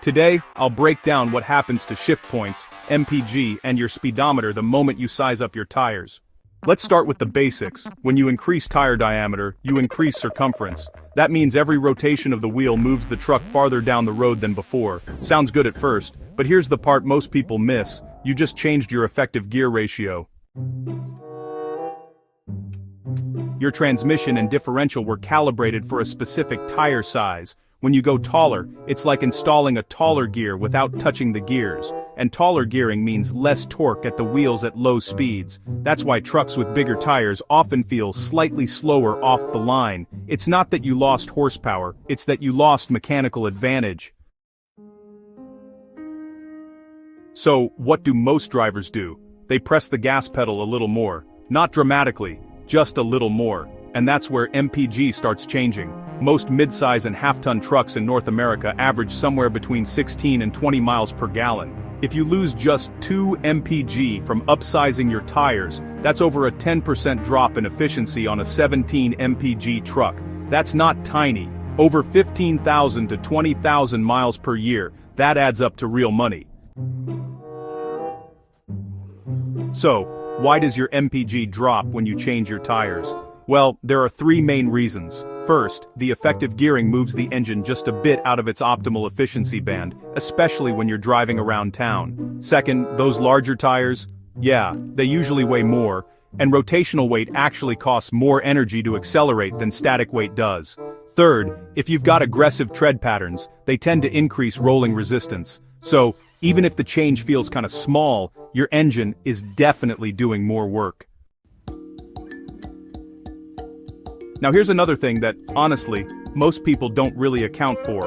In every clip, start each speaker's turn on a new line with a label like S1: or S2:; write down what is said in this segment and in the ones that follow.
S1: Today, I'll break down what happens to shift points, MPG, and your speedometer the moment you size up your tires. Let's start with the basics. When you increase tire diameter, you increase circumference. That means every rotation of the wheel moves the truck farther down the road than before. Sounds good at first, but here's the part most people miss. You just changed your effective gear ratio. Your transmission and differential were calibrated for a specific tire size. When you go taller, it's like installing a taller gear without touching the gears. And taller gearing means less torque at the wheels at low speeds. That's why trucks with bigger tires often feel slightly slower off the line. It's not that you lost horsepower, it's that you lost mechanical advantage. So, what do most drivers do? They press the gas pedal a little more. Not dramatically, just a little more. And that's where MPG starts changing. Most mid-size and half-ton trucks in North America average somewhere between 16 and 20 miles per gallon. If you lose just 2 MPG from upsizing your tires, that's over a 10% drop in efficiency on a 17 MPG truck. That's not tiny. Over 15,000 to 20,000 miles per year, that adds up to real money. So, why does your MPG drop when you change your tires? Well, there are 3 main reasons. First, the effective gearing moves the engine just a bit out of its optimal efficiency band, especially when you're driving around town. Second, those larger tires? Yeah, they usually weigh more, and rotational weight actually costs more energy to accelerate than static weight does. Third, if you've got aggressive tread patterns, they tend to increase rolling resistance. So, even if the change feels kind of small, your engine is definitely doing more work. Now here's another thing that, honestly, most people don't really account for.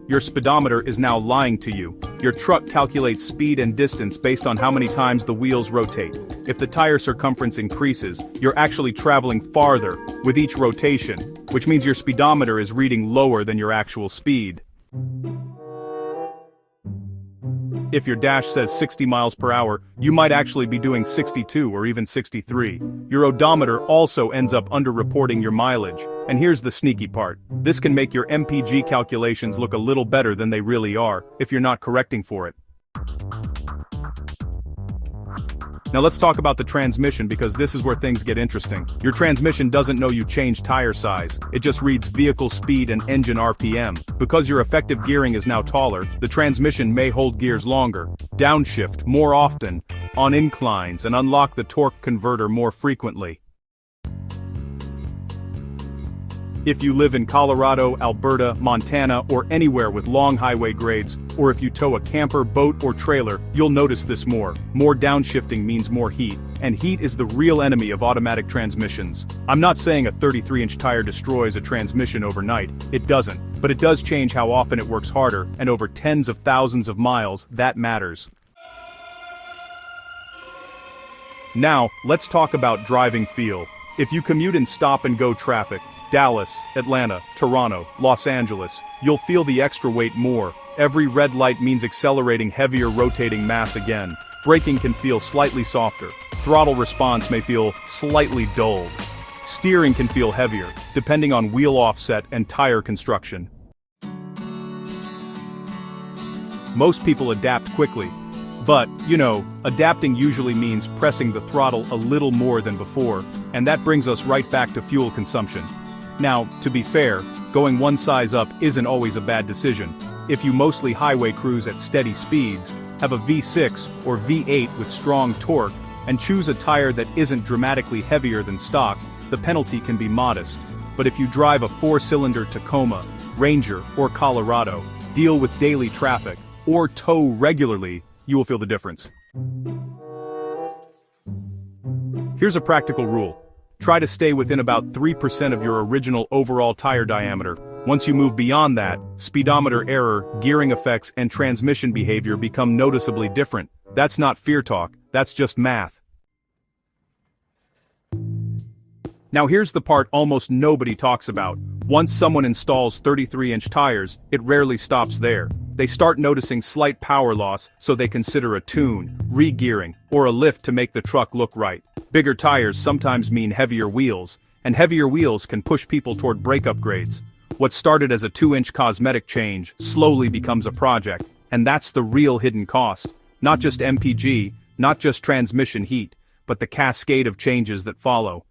S1: Your speedometer is now lying to you. Your truck calculates speed and distance based on how many times the wheels rotate. If the tire circumference increases, you're actually traveling farther with each rotation, which means your speedometer is reading lower than your actual speed. If your dash says 60 miles per hour, you might actually be doing 62 or even 63. Your odometer also ends up underreporting your mileage. And here's the sneaky part. This can make your MPG calculations look a little better than they really are, if you're not correcting for it. Now let's talk about the transmission, because this is where things get interesting. Your transmission doesn't know you changed tire size, it just reads vehicle speed and engine RPM. Because your effective gearing is now taller, the transmission may hold gears longer, downshift more often, on inclines, and unlock the torque converter more frequently. If you live in Colorado, Alberta, Montana, or anywhere with long highway grades, or if you tow a camper, boat, or trailer, you'll notice this more. More downshifting means more heat, and heat is the real enemy of automatic transmissions. I'm not saying a 33-inch tire destroys a transmission overnight, it doesn't, but it does change how often it works harder, and over tens of thousands of miles, that matters. Now, let's talk about driving feel. If you commute in stop-and-go traffic, Dallas, Atlanta, Toronto, Los Angeles, you'll feel the extra weight more. Every red light means accelerating heavier rotating mass again. Braking can feel slightly softer. Throttle response may feel slightly dulled. Steering can feel heavier, depending on wheel offset and tire construction. Most people adapt quickly. But, adapting usually means pressing the throttle a little more than before, and that brings us right back to fuel consumption. Now, to be fair, going one size up isn't always a bad decision. If you mostly highway cruise at steady speeds, have a V6 or V8 with strong torque, and choose a tire that isn't dramatically heavier than stock, the penalty can be modest. But if you drive a 4-cylinder Tacoma, Ranger, or Colorado, deal with daily traffic, or tow regularly, you will feel the difference. Here's a practical rule. Try to stay within about 3% of your original overall tire diameter. Once you move beyond that, speedometer error, gearing effects, and transmission behavior become noticeably different. That's not fear talk, that's just math. Now here's the part almost nobody talks about. Once someone installs 33-inch tires, it rarely stops there. They start noticing slight power loss, so they consider a tune, re-gearing, or a lift to make the truck look right. Bigger tires sometimes mean heavier wheels, and heavier wheels can push people toward brake upgrades. What started as a 2-inch cosmetic change slowly becomes a project, and that's the real hidden cost. Not just MPG, not just transmission heat, but the cascade of changes that follow.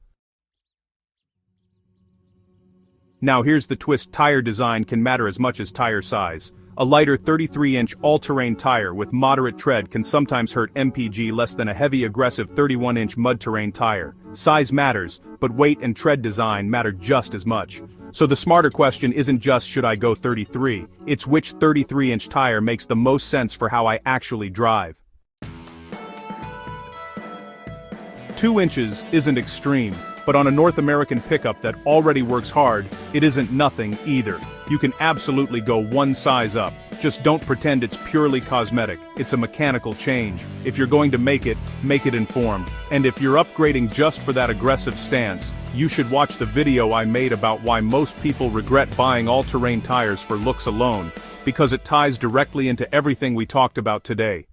S1: Now here's the twist: tire design can matter as much as tire size. A lighter 33-inch all-terrain tire with moderate tread can sometimes hurt MPG less than a heavy aggressive 31-inch mud-terrain tire. Size matters, but weight and tread design matter just as much. So the smarter question isn't just should I go 33, it's which 33-inch tire makes the most sense for how I actually drive. 2 inches isn't extreme, but on a North American pickup that already works hard, it isn't nothing either. You can absolutely go one size up. Just don't pretend it's purely cosmetic. It's a mechanical change. If you're going to make it informed. And if you're upgrading just for that aggressive stance, you should watch the video I made about why most people regret buying all-terrain tires for looks alone, because it ties directly into everything we talked about today.